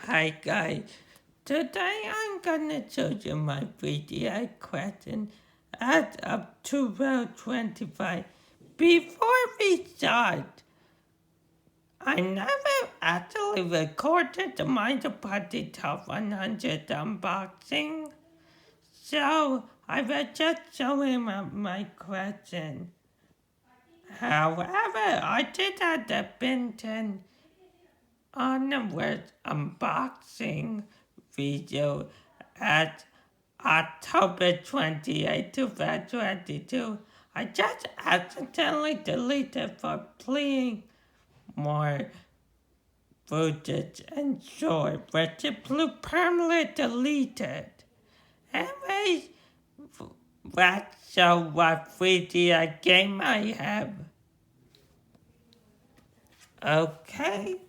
Hi guys, today I'm gonna show you my 3D question add up to row 25. Before we start, I never actually recorded my Party Top 100 unboxing, so I will just show him my question. However, I did add a Ben 10 on the word unboxing video at October 28th, 2022. I just accidentally deleted for playing more footage and short, but the blue permanently deleted. Anyways, let's show what 3D game I have. Okay,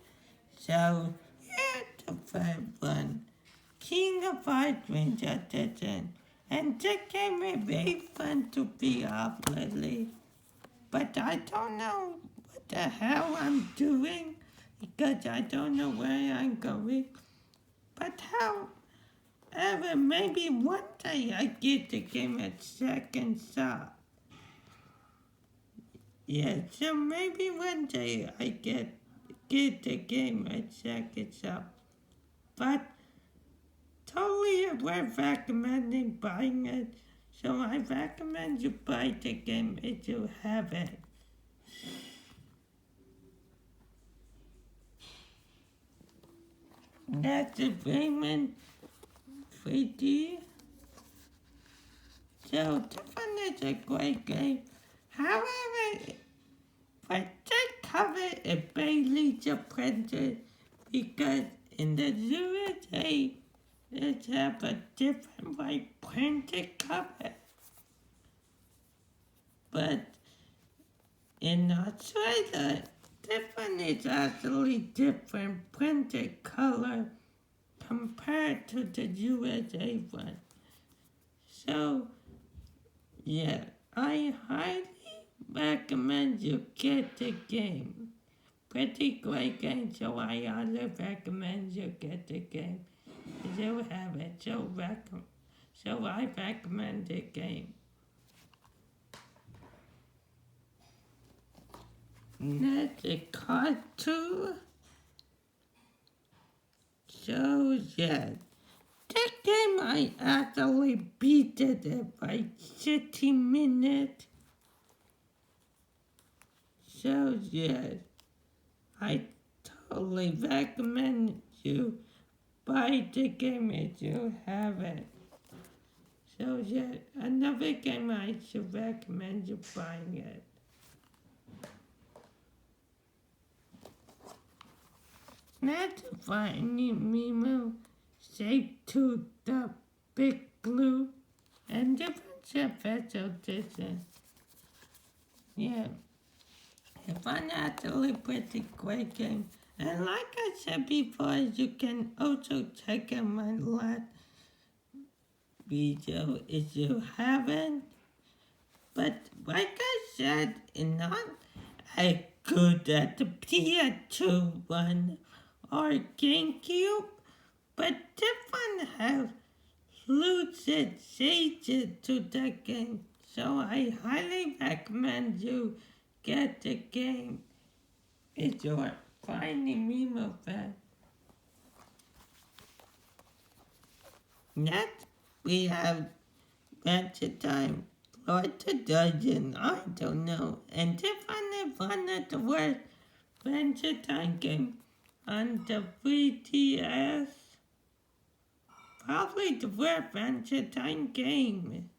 so here's the first one. King of Hearts Edition. And this game is very fun to be off lately. But I don't know what the hell I'm doing because I don't know where I'm going. But however, maybe one day I get the game a second shot. Yeah, so maybe one day I get the game a second shot. But totally worth recommending buying it. So I recommend you buy the game if you have it. That's a Rayman 3D. So this one is a great game. However, I did cover a barely printed because in the USA it have a different way printed cover. But in Australia, this one is actually different printed color compared to the USA one. So, yeah, I highly recommend you get the game. Pretty great game, so I highly recommend you get the game. You have it, so I recommend the game. That's a cartoon. So yeah, that game I actually beat it in like 60 minutes. So yeah, I totally recommend you buy the game if you have it. So yeah, another game I should recommend you buying it. That's a funny Mimo shaped to the big blue and different special edition. Yeah, it's an actually pretty great game. And like I said before, you can also check out my last video if you haven't. But like I said, it's not as good as the PS2 one or GameCube, but this one has lucid stages to the game, so I highly recommend you get the game if you're finding Mimo fan. Next, we have Adventure Time, Lord to Dungeon, I don't know, and this one of the worst Adventure Time game on the 3DS. Probably the worst Adventure Time game.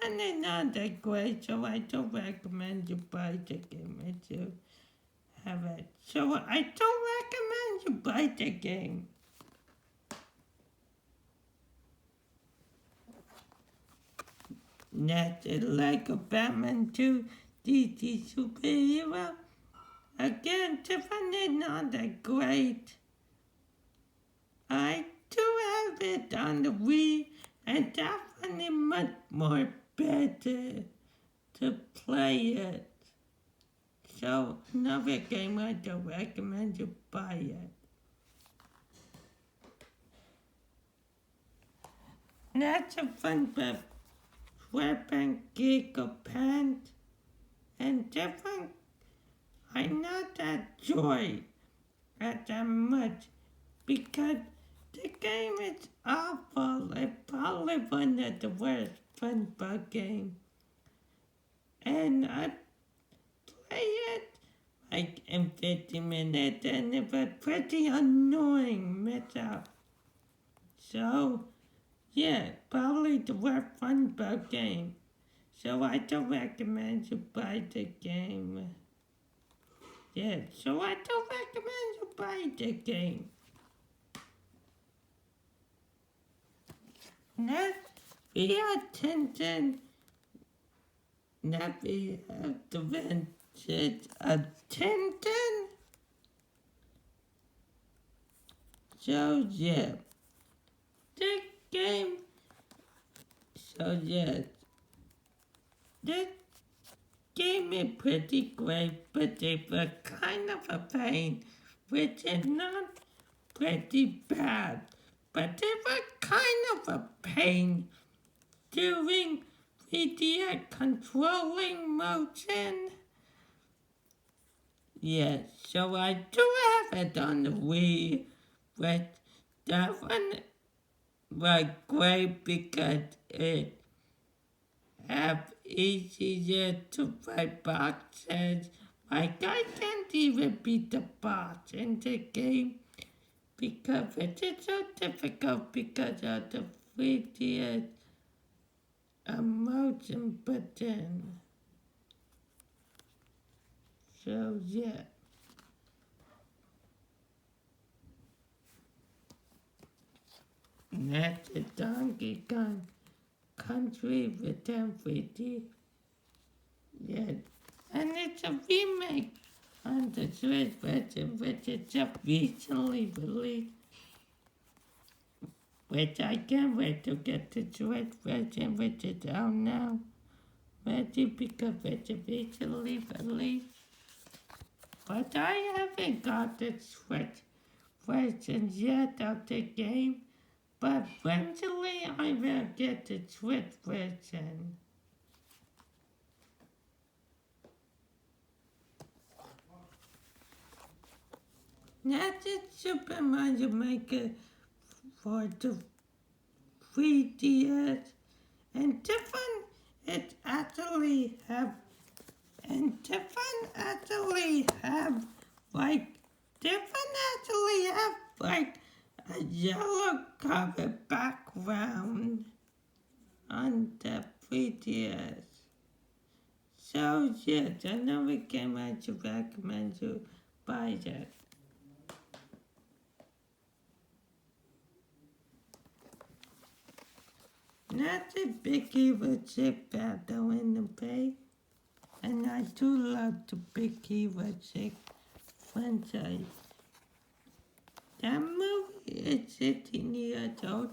And they're not that great, so I don't recommend you buy the game if you have it. So I don't recommend you buy the game. That's it, like a Batman 2 DC superhero. Again, Tiffany not that great. I do have it on the Wii, and definitely much more better to play it. So another game I don't recommend you buy it. That's a fun but weapon gigapant and different. I not enjoy it that much because the game is awful. It's probably one of the worst fun bug game. And I play it like in 50 minutes and it was pretty annoying myself. So, yeah, probably the worst fun bug game. So I don't recommend you buy the game. Yeah, so I don't recommend you buy the game. Next, we have Tintin. Next, we have the Adventures of Tintin. So, yeah, this game. So, yeah, this game is pretty great, but they were kind of a pain, which is not pretty bad, but they were kind of a pain during video controlling motion. Yes, so I do have it on the Wii, but that one was great because it have easier to fight boxes. Like I can't even beat the boss in the game because it is so difficult because of the 3D motion button. So yeah. And that's the Donkey Kong Country within 3D. Yeah. And it's a remake on the Switch version, which is just recently released. Which I can't wait to get the Switch version, which is out now. Ready because it's recently released. But I haven't got the Switch version yet of the game. But eventually I will get the Switch version. That's it, Super Mario Maker for the 3DS. And different it actually have like a yellow covered background on the 3DS. So yes, another game I should recommend you buy that. Not a big evil chick battle in the bay, and I do love the Big Evil Chick franchise. That movie is 16 years old,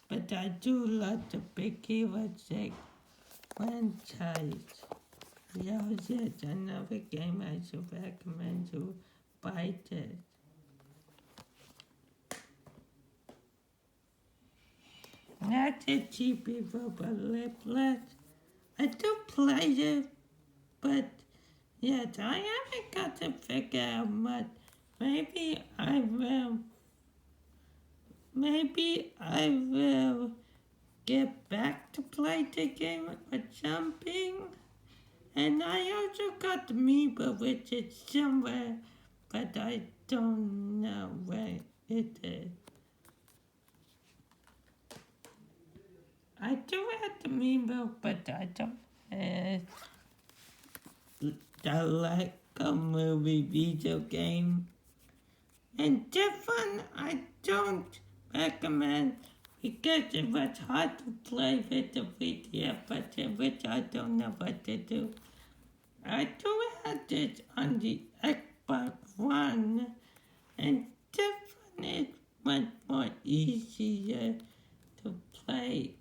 but I do love the Big Evil Chick franchise. Yes, another game I should recommend you buy this. Not a cheapy Robot Liplet. I do play it, but yes, I haven't got to figure out much. Maybe I will get back to play the game with jumping. And I also got the Amiibo, which is somewhere, but I don't know where it is. I do have the Amiibo, but I don't have the Lego Movie video game. And this one I don't recommend because it was hard to play with the 3DS button, which I don't know what to do. I do have this on the Xbox One, and this one is much more easier to play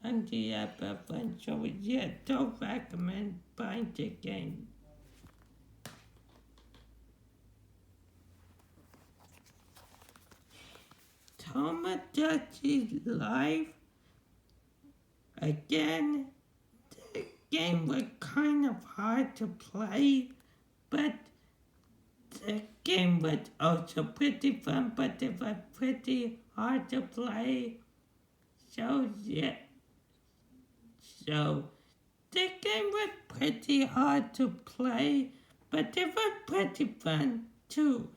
on the Xbox One. So yeah, don't recommend buying the game. Tomodachi Life Again, the game was kind of hard to play, but the game was also pretty fun, but it was pretty hard to play. So yeah, so the game was pretty hard to play, but it was pretty fun too.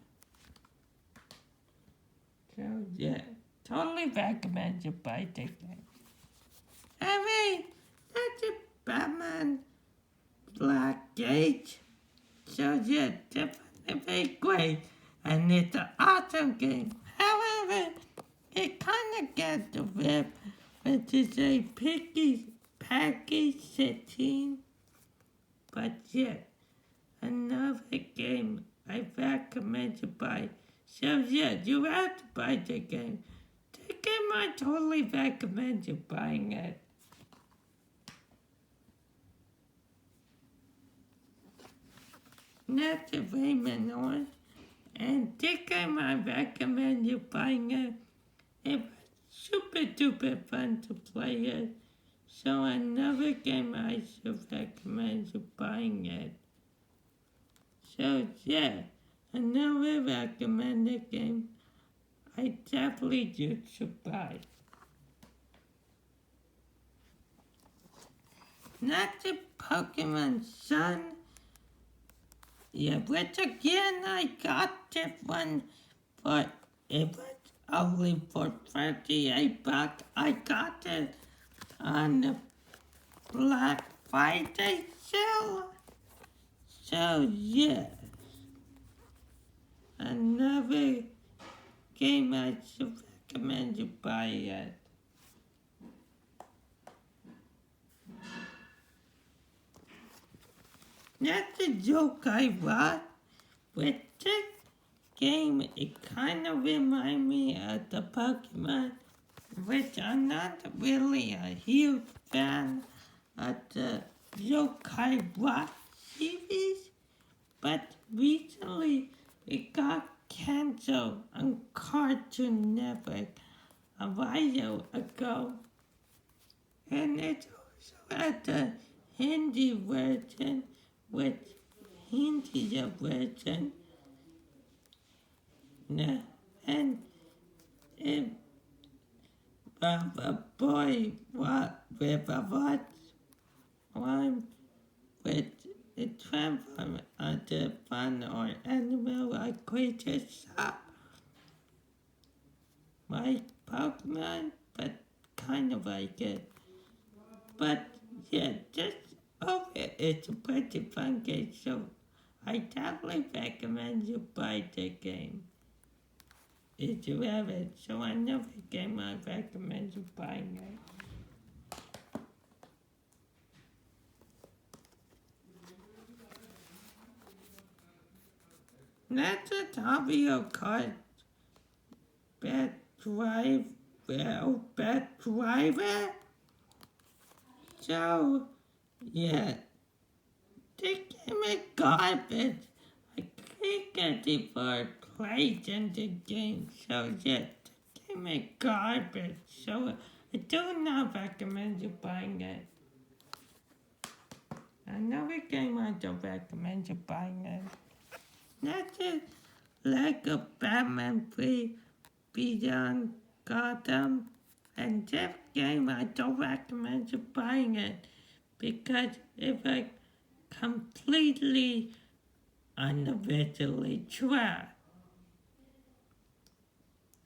So yeah, totally recommend you buy the game. Alright, that's a Batman Black Gate. So yeah, definitely great, and it's an awesome game. However, it kind of gets the rip, which is a picky package setting. But yeah, another game I recommend you buy. So yeah, you have to buy the game. The game I totally recommend you buying it. That's a Raymond on. And the game I recommend you buying it. It was super duper fun to play it. So another game I should recommend you buying it. So yeah, another recommended game I definitely you should buy. Not the Pokemon Sun. Yeah, which again I got this one, but it was only for 38 bucks. I got it on the Black Friday sale. So yeah, another game I should recommend you buy it. That's a joke I bought. With this game, it kind of reminds me of the Pokemon, which I'm not really a huge fan of the Yokai Watch series, but recently it got canceled on Cartoon Network a while ago. And it also had the Hindi version, which Hindi version. No, and it a boy with a watch one with a transform onto fun or animal or creature shop. Like Pokemon, but kind of like it. But yeah, just it's a pretty fun game, so I definitely recommend you buy the game. If you have it, so another game I recommend you buying it. That's a Mario Kart Bad Drive, well, Bad Driver. So, yeah, the game is garbage. I can't get it for plays in the game, so yeah, the game is garbage. So, I do not recommend you buying it. Another game I don't recommend you buying it. That's just like a Batman Free Beyond Gotham. And this game I don't recommend you buying it because it was completely individually trash.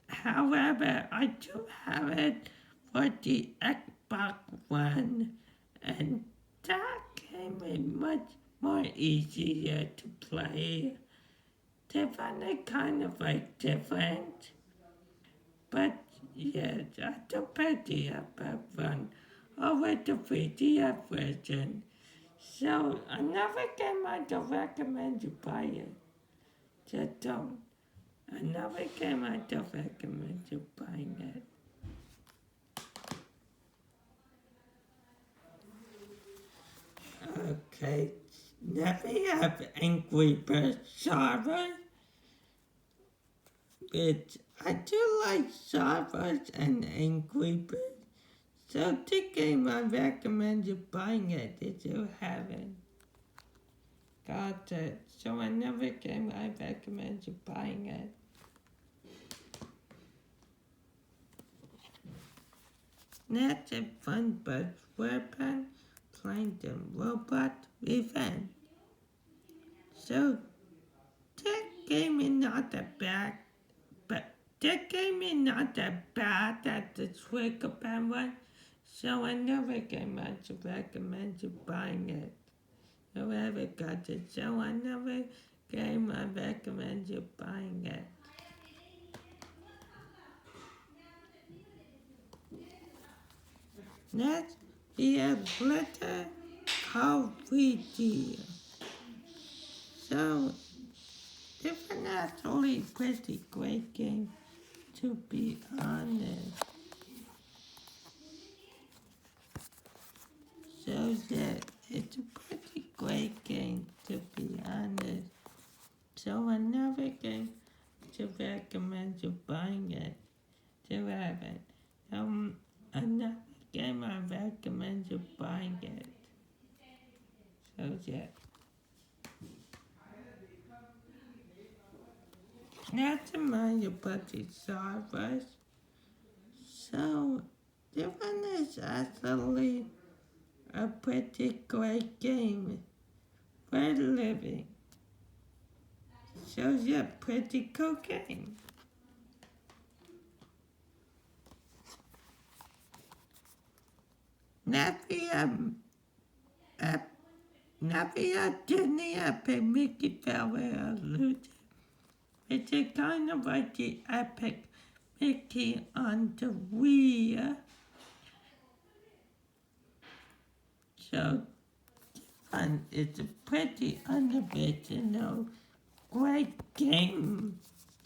However, I do have it for the Xbox One, and that game is much more easier to play. Definitely kind of like different, but yeah, that's a pretty Xbox One over the 3DS version. So another game I don't recommend you buy it. Just don't. Another game I don't recommend you buying it. Okay, never have Angry Birds Sarah. Which I do like Sarahs and Angry Birds. So the game I recommend you buying it if you haven't got it. So another game I recommend you buying it. That's a fun but weapon playing the robot revenge. So that game is not that bad, but that game is that bad as the Triggerpan one. So another game I should recommend you buying it. Whoever got it, so another game I recommend you buying it. Next, we have Glitter Coffee Deal. So, this is actually a pretty great game, to be honest. So, yeah, it's a pretty great game, to be honest. So, another game to recommend you buying it, to have it. Another game I recommend you buying it. So, yeah. Not to mind about the servers. So, this one is actually a pretty great game for living. So, yeah, pretty cool game. Navia Disney Epic Mickey Power Lucha. It's a kind of like the Epic Mickey on the Wii. So, fun. It's a pretty unoriginal, great game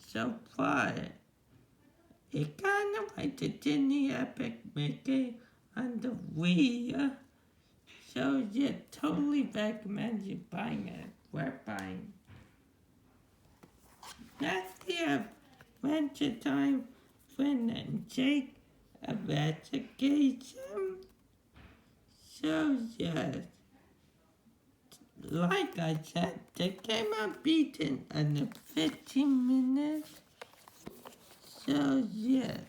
so far. It's kind of like the Disney Epic Mickey on the Wii. So, yeah, totally recommend you buying it. We're buying. Next we have Adventure Time, Finn and Jake Investigation. So, yes, like I said, they came out beaten under 15 minutes. So, yes.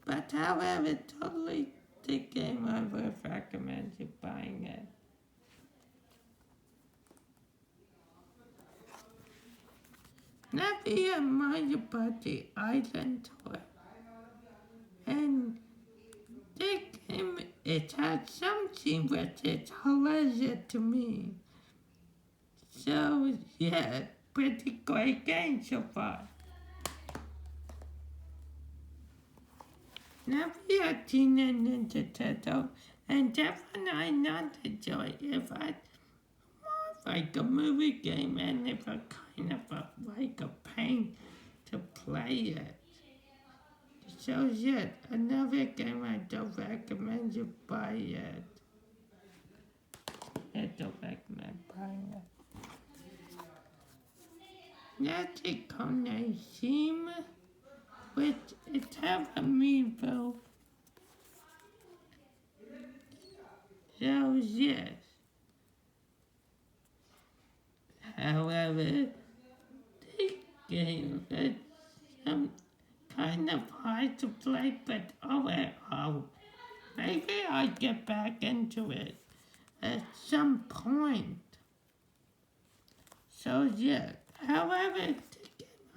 But however, totally the game I would recommend you buying it. Now we have Mario Party Island Tour. And the game, it had something which is hilarious to me. So, yeah, pretty great game so far. Now we have Teenage Ninja Turtle, and that one I not enjoy. If I more like a movie game, and if I kind of like a pain to play it. So yeah, another game I don't recommend you buy it. I don't recommend buying it. That's a Kone Sim, which it have a amiibo. So yes. However, this game is kind of hard to play, but oh, maybe I get back into it at some point. So yeah. However,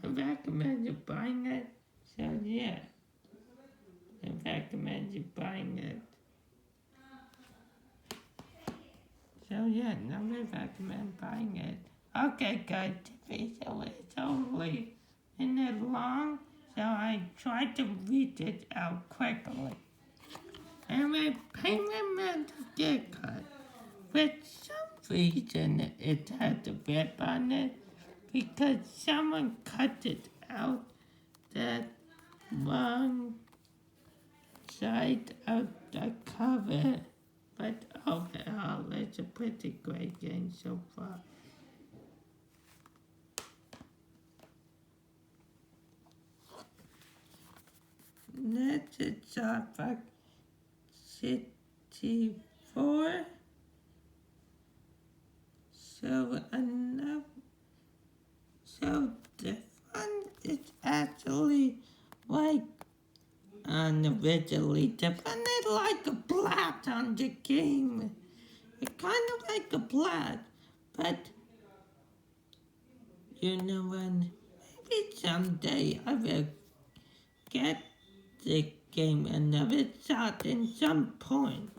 I recommend you buying it. So yeah, I recommend you buying it. So yeah, now I recommend buying it. Okay, guys, the video is only a minute long, so I tried to read it out quickly. And my payment meant to get cut. For some reason, it had a rip on it because someone cut it out that one side of the cover. But overall, it's a pretty great game so far. Let's start back 64. So enough. So the fun is actually like individually dependent like a blast on the game. It's kind of like a blast, but you know when maybe someday I will get the game another shot in some point.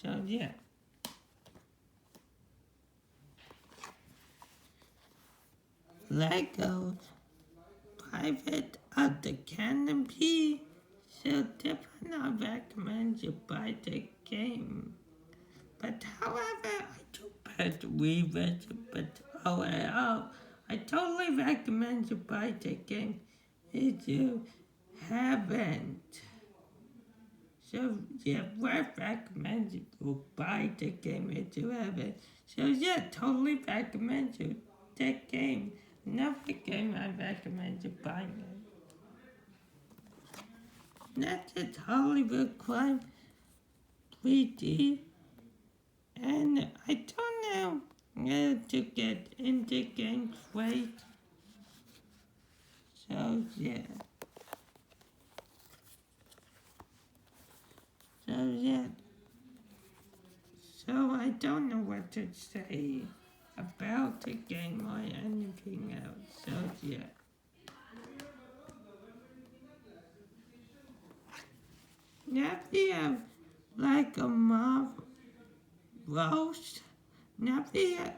So yeah. Lego Private of the Canopy. So definitely I recommend you buy the game. But however, I do pet revisit, but overall, I totally recommend you buy the game if you haven't. So yeah, worth recommend you buy the game if you haven't. So yeah, totally recommend you the game. Another game I recommend you buying it. Next is Hollywood Crime 3D. And I don't know how to get into games right. So yeah. So yeah. So I don't know what to say about the game or anything else. So yeah. Now we have like a mob roast. Now we have,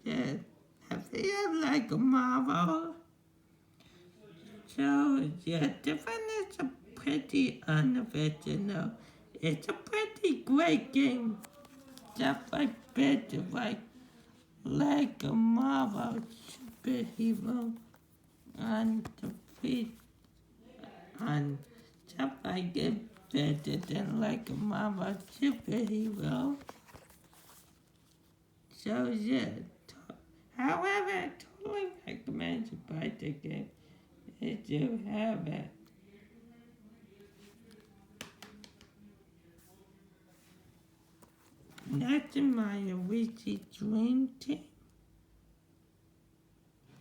yeah. Now we have like a marvel. So yeah, the one is a pretty unoriginal. It's a pretty great game. Just like better like a Marvel superhero and the feet and just like it better than like a Marvel superhero. So yeah. However, I totally recommend you buy the game if you have it. That's my Luigi Dream Team.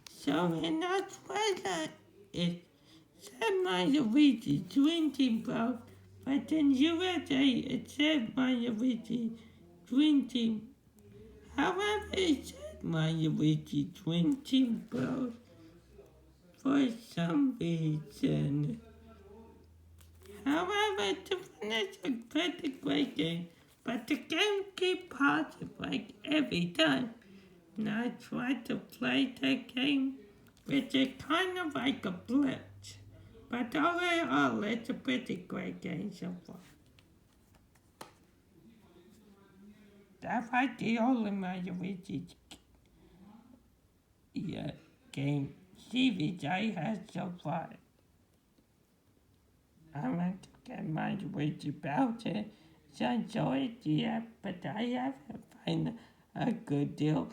So in Australia, it said my Luigi Dream Team, bro. But in USA, it said my Luigi Dream Team. However, it said my Luigi Dream Team, bro. For some reason. However, to finish a pretty great game. But the game keeps pausing like every time. And I try to play the game, which is kind of like a glitch. But overall, it's a pretty great game so far. That's like the only Mario Luigi game series I had so far. I want to get Mario Luigi Bowser, so I enjoy it, yeah, but I haven't found a good deal.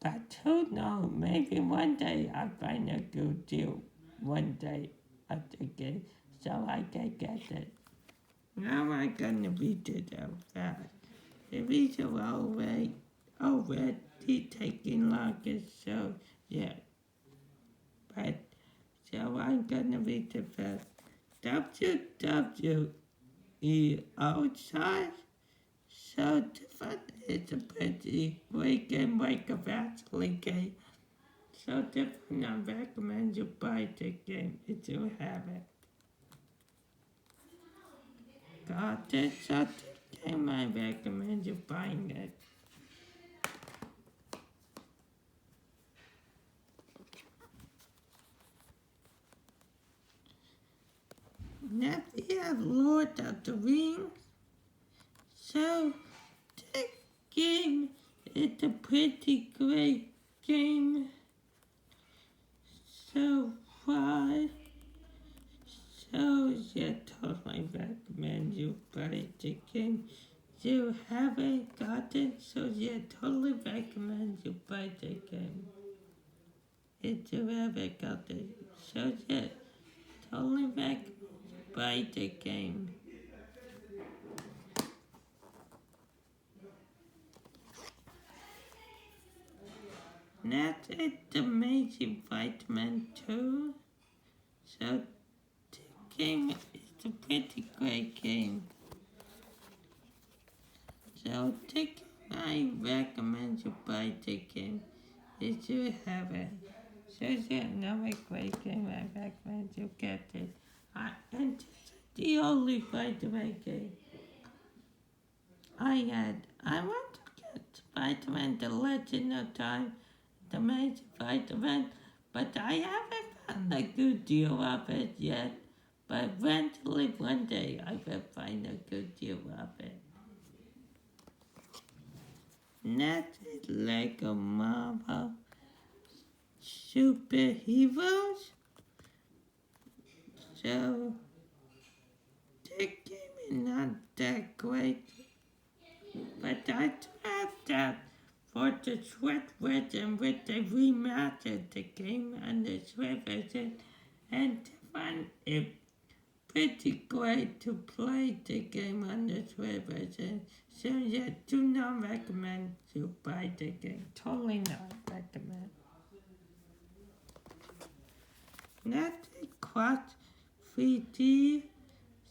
But who knows, maybe one day I'll find a good deal one day at the game so I can get it. Now I'm gonna read it out fast. The video already taking longer, so yeah. But so I'm gonna read it fast. WWE outside. So different. It's a pretty great game, like a wrestling game. So different. I recommend you buy the game if you have it. Got it? So the game I recommend you buying it. Now we have Lord of the Rings. So this game is a pretty great game so far. So yeah, totally recommend you buy the game. You haven't got it, so yeah, totally recommend you buy the game. If you haven't got it, so yeah, totally recommend you buy the game. That's it, Amazing Vitamin 2. So the game is a pretty great game. So the game I recommend you buy the game if you have it. So it's another great game I recommend you get it. And this is the only vitamin game I had. I want to get Vitamin The Legend of Time, the Amazing Vitamin, but I haven't found a good deal of it yet. But eventually one day I will find a good deal of it. Next is Lego Marvel Superheroes. So the game is not that great, but I tried that for the Switch version with the remastered the game and the Switch version, and I find it pretty great to play the game on the Switch version. So yeah, do not recommend to buy the game. Totally not recommend. Next is Cross 3D.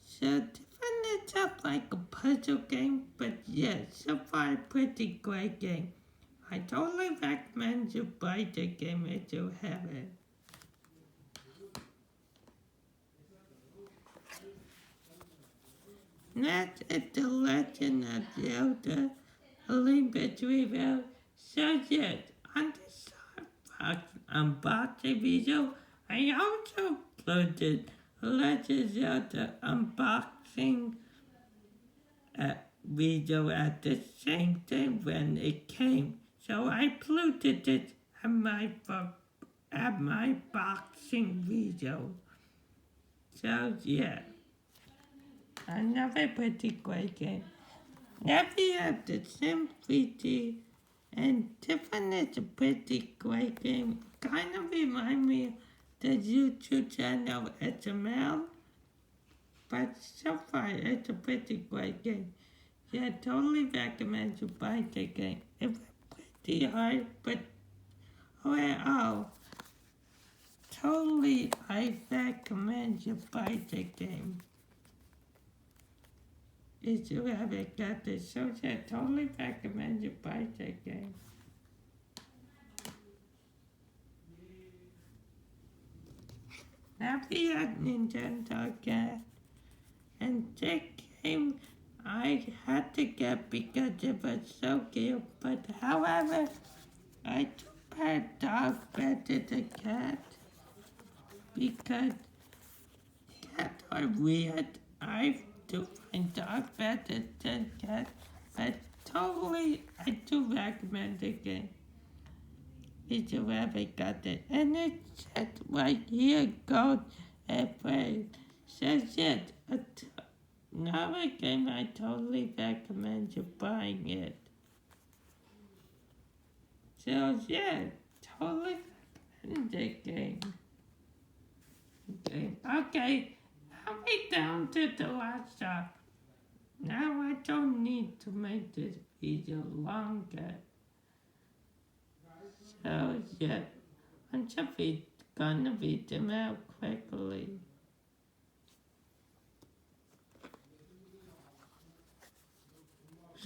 So different, it's up like a puzzle game, but yeah, so far a pretty great game. I totally recommend you buy the game if you have it. Next is The Legend of Zelda A Link Between Worlds. So yes, on the Starbucks unboxing video, I also uploaded Legend of Zelda unboxing video at the same time when it came. So I uploaded it at my boxing video. So yeah, another pretty great game. Now we have the Sim 3D, and Tiffany is a pretty great game. Kind of remind me of the YouTube channel SML, but so far it's a pretty great game. Yeah, totally recommend you buy the game. It's pretty hard, but oh, totally I recommend you buy the game. If you haven't got the show, I totally recommend you buy the game. Now we have Nintendo again, and the game I had to get because it was so cute, but however, I prefer dog better than cat because cats are weird. I do find dog better than cat, but totally I do recommend the game. If you haven't got it, and it said right here goes play. Says it. Another game I totally recommend you buying it. So yeah, totally recommend the game. Okay, now we down to the last stop. Now I don't need to make this video longer. So yeah, I'm just gonna beat them out quickly.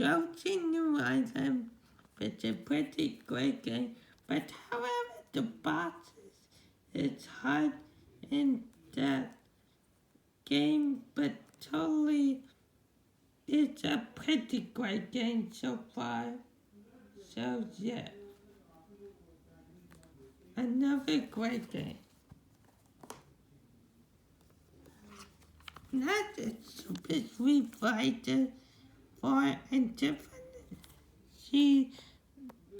Approaching New Island was a pretty great game, but however the bosses, it's hard in that game, but totally it's a pretty great game so far. So yeah, another great game. Not a Super Street Fighter for and different. See,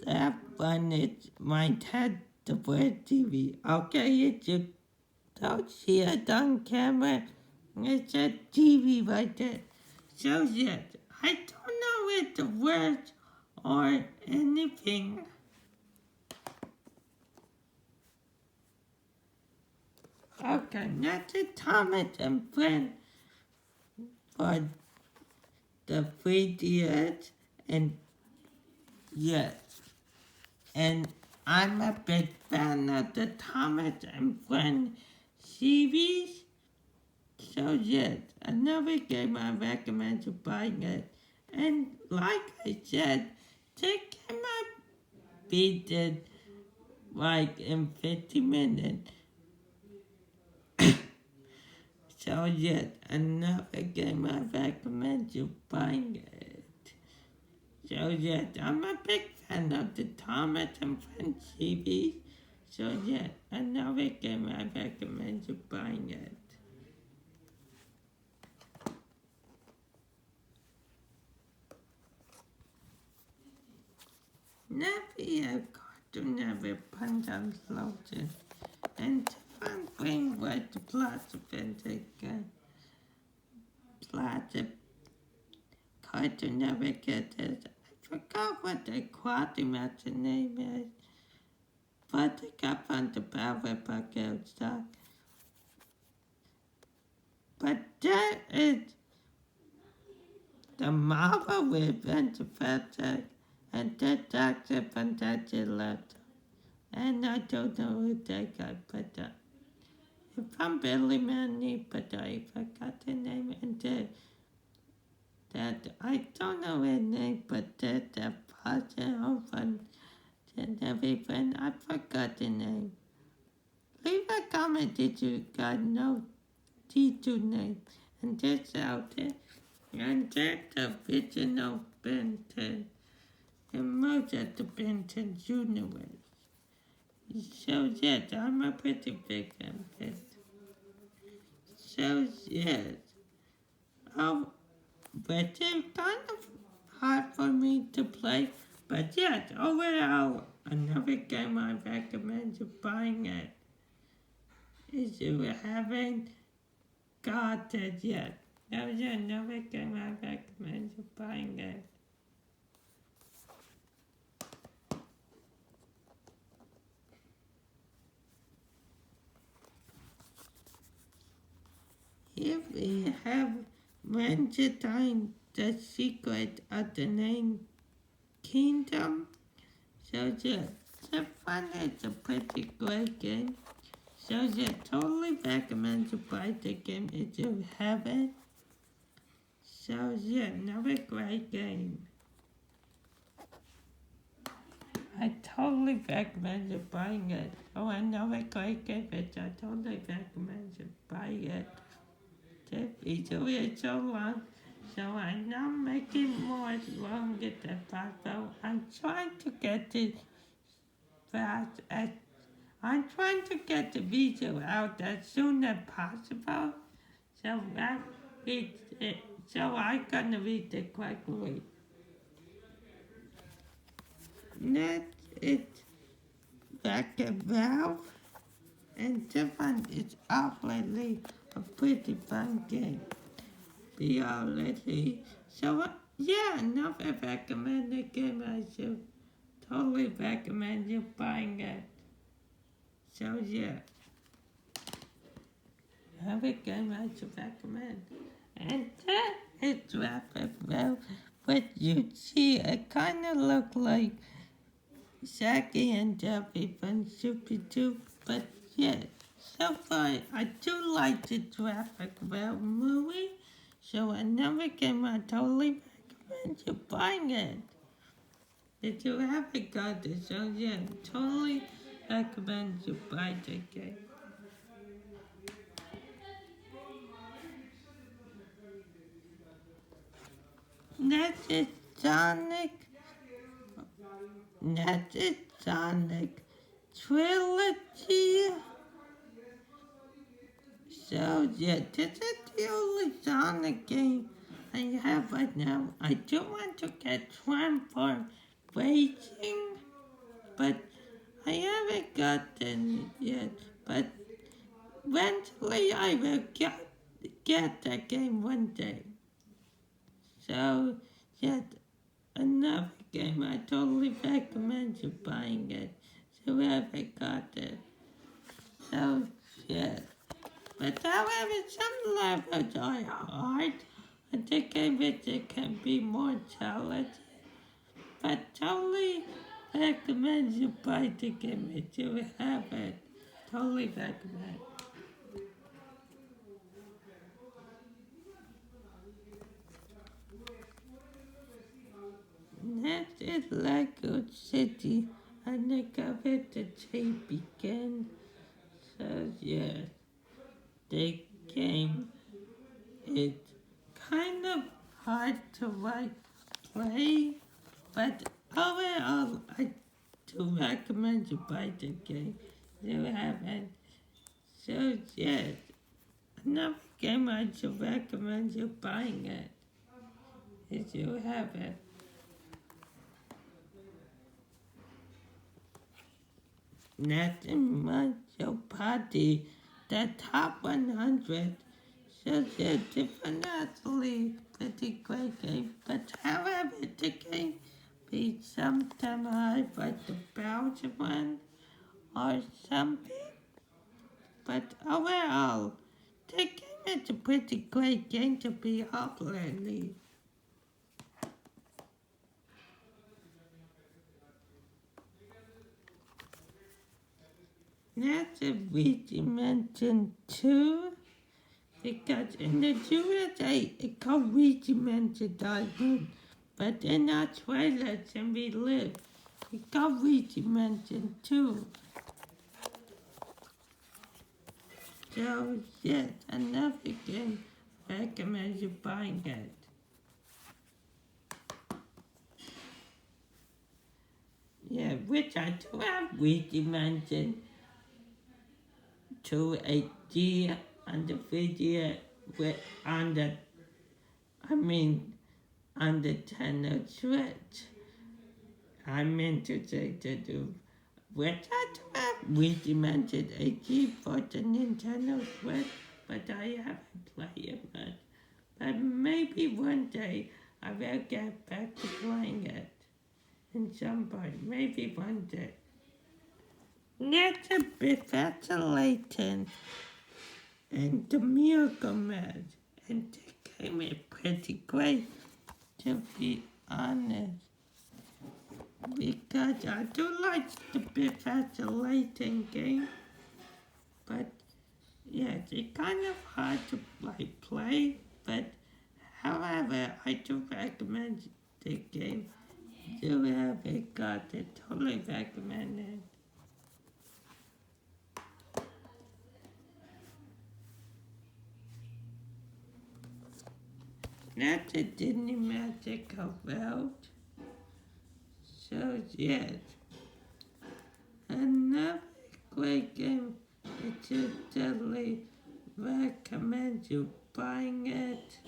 that one it might have the word TV. Okay, if you don't see it on camera, it's a TV right there. So yes, I don't know if the words or anything. Okay, that's a Thomas and Friend for the 3DS, and yes, and I'm a big fan of the Thomas and Friends series. So yes, another game I recommend you buying it. And like I said, they cannot beat it like in 50 minutes. So yes, another game I recommend you buying it. So yes, I'm a big fan of the Thomas and Friends series. So yes, another game I recommend you buying it. Never have Cartoon Network Punch-Out Explosion and Stefan Brain was the plot of it. Plot of Cartoon Network is. I forgot what the quasi-master name is, but I got on the Power Bucket stock. But that is the Marvel with Fantastic and the Doctor Fantastic Left. And I don't know who that guy put up. If I'm Billy Manny, but I forgot the name and that I don't know his name, but that the person over and everything, I forgot the name. Leave a comment did you guys know these two names and this out there. And that's the original Ben 10 and most of the Ben 10 universe. So yes, I'm a pretty big fan. So yes, but it's kind of hard for me to play. But yes, overall, another game I recommend you buying it is you haven't got it yet. That was another game I recommend you buying it. If we have Venture Time, the secret of the name Kingdom, so yes, the fun is a pretty great game. So yeah, totally recommend you buy the game if you haven't. So yeah, another great game. I totally recommend you buying it. Oh, another great game which I totally recommend you buy it. The video is so long, so I'm not making more longer than possible. I'm trying to get it fast as I'm trying to get the video out as soon as possible. So I read it. So I'm gonna read it quickly. Next, it's back at Valve, and this one is obviously a pretty fun game. Be already. So yeah, another recommended game I should totally recommend you buying it. So yeah, another game I should recommend. And that is Rapid Well, what you see, it kind of look like Shaggy and Duffy from Scooby-Doo, but yeah, so far I do like the Traffic Well movie, so another game I totally recommend you buying it. If you haven't got it, so yeah, totally recommend you buy the game. Next is Sonic. Next is Sonic Trilogy. So yeah, this is the only Sonic game I have right now. I do want to get Transform Racing, but I haven't gotten it yet. But eventually I will get that game one day. So yeah, another game I totally recommend you buying it. So I haven't got it. So yeah. But however, some levels are hard I think I wish it can be more challenging, but totally recommend you buy the game if you have it. Totally recommend. Next is Lego City, and I got it the tape begin. So yeah, the game is kind of hard to play, but overall I do recommend you buy the game. You haven't. So yes, another game I should recommend you buying it if you have it. Nothing much your party, the top 100. So they're definitely pretty great game, but however the game be sometime hard like the Belgian one or something. But overall, the game is a pretty great game to be uploading. That's a Luigi Mansion 2, because in the USA it's called Luigi Mansion Diamond, but in Australia and we live, it's called Luigi Mansion 2. So yes, another game recommend you buying it. Yeah, which I do have Luigi Mansion 2 HD on the video with on the I mean on the Nintendo Switch. I meant to say to do which I do have Luigi Mansion HD for the Nintendo Switch, but I haven't played it much. But maybe one day I will get back to playing it in some point. Maybe one day. Next a bit fascinating and the Miracle Man. And the game is pretty great, to be honest. Because I do like the bit fascinating game. But yes, it's kind of hard to play, but however, I do recommend the game. You haven't got it, totally recommend it. That's a Disney Magical World. So yes, another great game. I should totally recommend you buying it.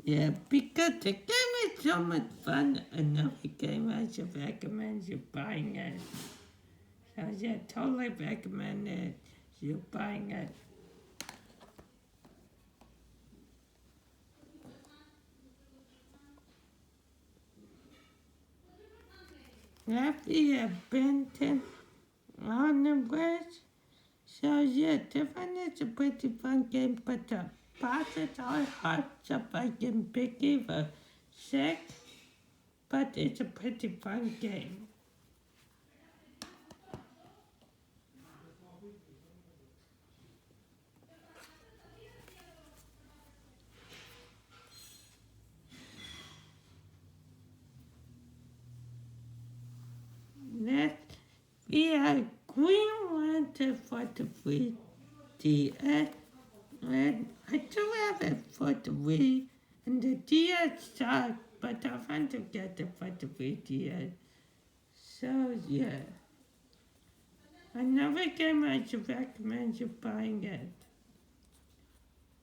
Yeah, because the game is so much fun. Another game I should recommend you buying it. So yeah, totally recommend it. You buying it. After you have Benton on the West, so yeah, Tiffany is a pretty fun game, but the bosses are hard, so I can pick either 6, but it's a pretty fun game. Next, we have Green Lantern for the 3DS, and I do have it for the Wii, and the DS sucks, but I want to get it for the 3DS. So yeah, another game I should recommend you buying it.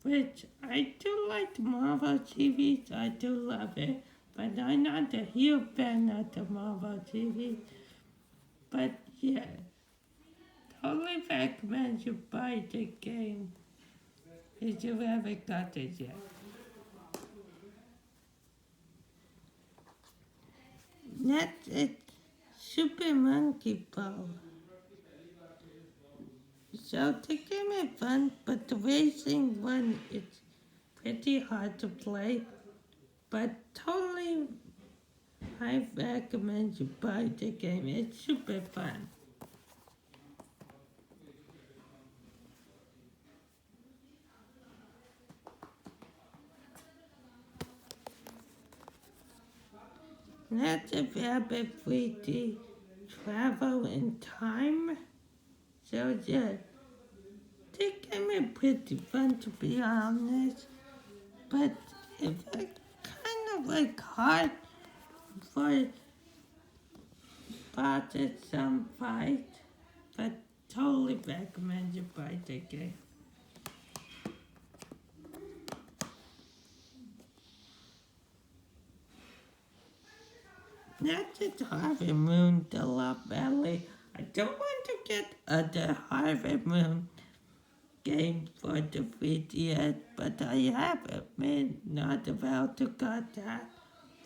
Which I do like the Marvel series, I do love it, but I'm not a huge fan of the Marvel series. But yeah, totally recommend you buy the game if you haven't got it yet. Next is Super Monkey Ball. So the game is fun, but the racing one is pretty hard to play, but totally I recommend you buy the game. It's super fun. That's a Rabbit 3D travel in time. So yeah, the game is pretty fun to be honest, but it's kind of like hard for bosses some fight, but totally recommend you buy the game. That's it, Harvey Moon, the Love Valley. I don't want to get other Harvey Moon game for the 3DS, but I have been not about to get that.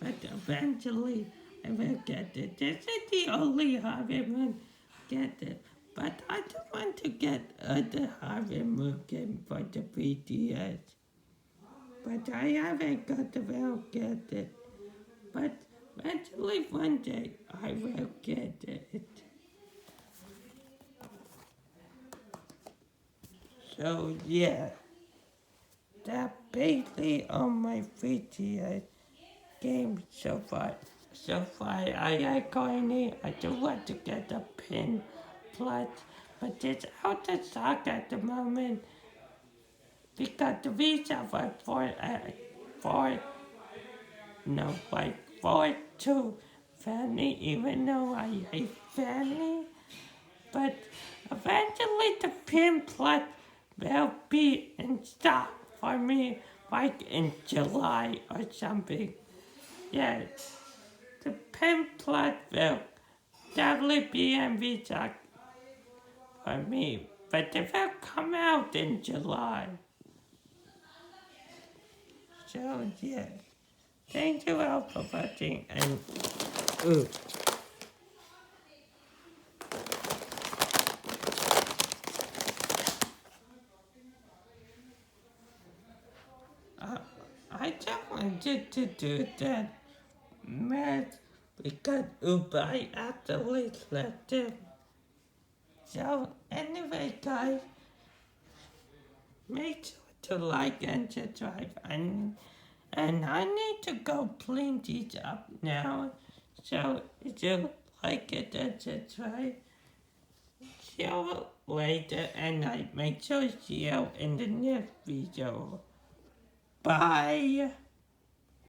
But eventually I will get it. This is the only Harvey Moon get it. But I don't want to get other Harvey Moon game for the 3DS. But I haven't got about get it. But eventually one day I will get it. So yeah, that basically on my 3DS game so far. So far I like going in. I do want to get a pin plus, but it's out of stock at the moment because the Visa was four to Fanny, even though I hate Fanny. But eventually the pin plus will be in stock for me like in July or something. Yeah, the pin plus will definitely be in Visa for me, but it will come out in July. So yeah, thank you all for watching and ooh. I just wanted to do that math because Ubai actually left it. So anyway guys, make sure to like and subscribe and I need to go clean these up now. So if you like it and subscribe, see you later and I make sure to see you in the next video. Bye!